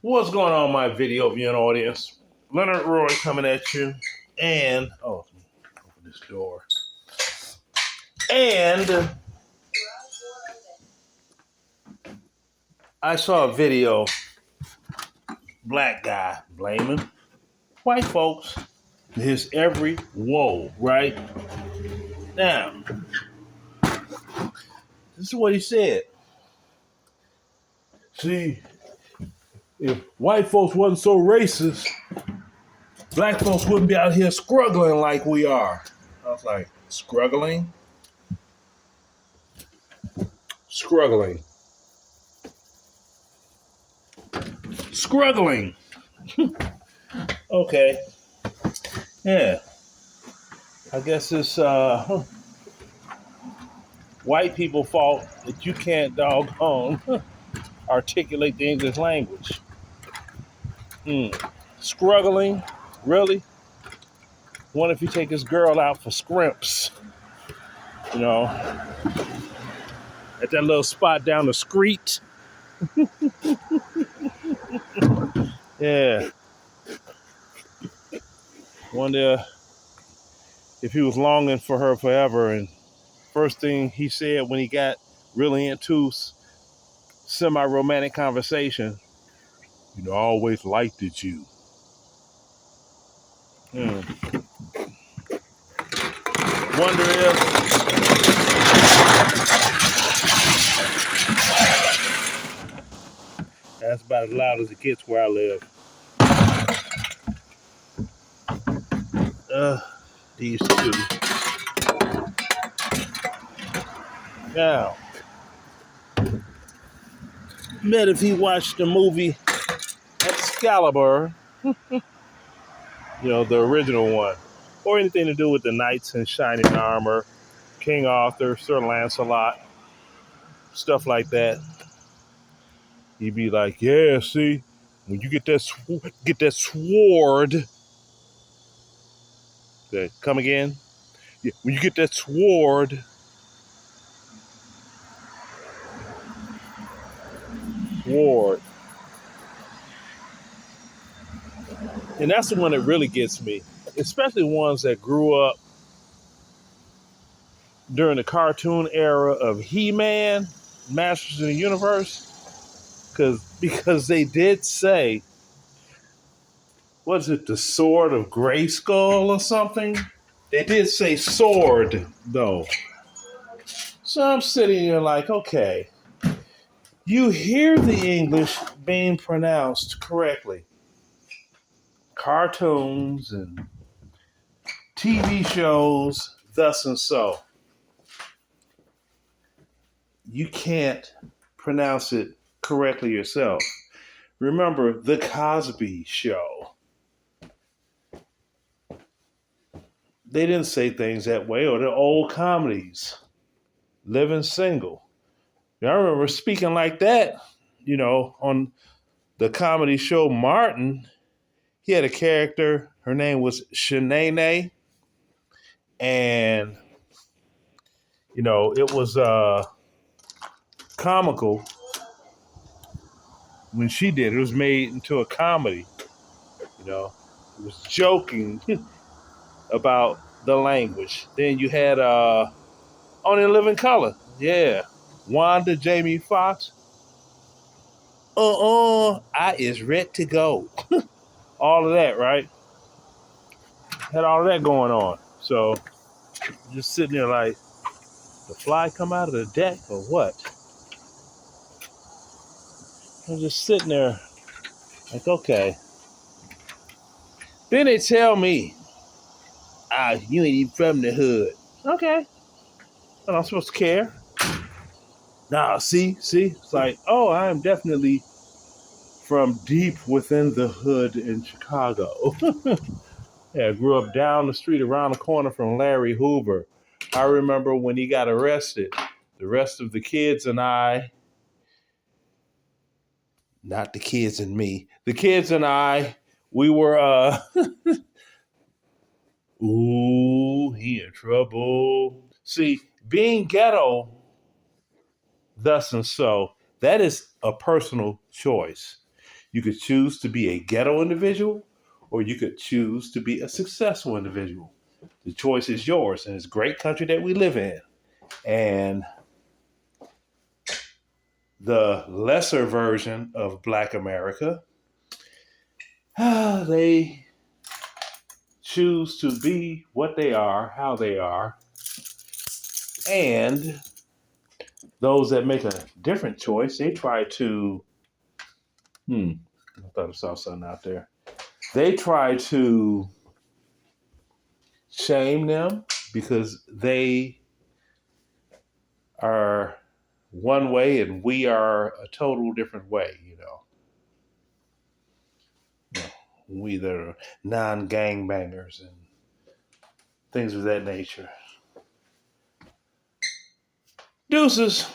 What's going on, my video viewing audience? Leonard Roy coming at you, and let me open this door. And I saw a video, black guy blaming white folks for his every woe. Right now, this is what he said. See, if white folks wasn't so racist, black folks wouldn't be out here struggling like we are. I was like, struggling? Struggling. Struggling. Okay. Yeah. I guess it's white people fault that you can't doggone articulate the English language. Struggling? Really? What if you take this girl out for scrimps? You know, at that little spot down the street. Yeah. Wonder if he was longing for her forever. And first thing he said when he got really into semi-romantic conversation, I always liked it, you. Wonder if that's about as loud as it gets where I live. These two. Now, met if he watched the movie Excalibur, the original one, or anything to do with the knights in shining armor, King Arthur, Sir Lancelot, stuff like that. He'd be like, "Yeah, see, when you get that sword, okay, come again. Yeah, when you get that sword, and that's the one that really gets me, especially ones that grew up during the cartoon era of He-Man, Masters of the Universe, because they did say, was it the Sword of Grayskull or something? They did say sword, though. So I'm sitting here like, okay, you hear the English being pronounced correctly. Cartoons and TV shows, thus and so. You can't pronounce it correctly yourself. Remember The Cosby Show. They didn't say things that way, or the old comedies. Living Single. I remember speaking like that, on the comedy show Martin. He had a character, her name was Shanae, and, it was comical when she did it. It was made into a comedy, it was joking about the language. Then you had Only Living Color. Yeah. Wanda, Jamie Foxx. I is ready to go. All of that, right? Had all of that going on. So, just sitting there like, the fly come out of the deck or what? I'm just sitting there like, okay. Then they tell me, you ain't even from the hood. Okay. I'm not supposed to care. Nah, see? It's like, I am definitely from deep within the hood in Chicago. Yeah, I grew up down the street around the corner from Larry Hoover. I remember when he got arrested, the rest of the kids and I, not the kids and me, the kids and I, we were, ooh, he in trouble. See, being ghetto, thus and so, that is a personal choice. You could choose to be a ghetto individual, or you could choose to be a successful individual. The choice is yours, and it's a great country that we live in. And the lesser version of Black America, they choose to be what they are, how they are, and those that make a different choice, they try to, I thought I saw something out there. They try to shame them because they are one way and we are a total different way, We that are non-gangbangers and things of that nature. Deuces.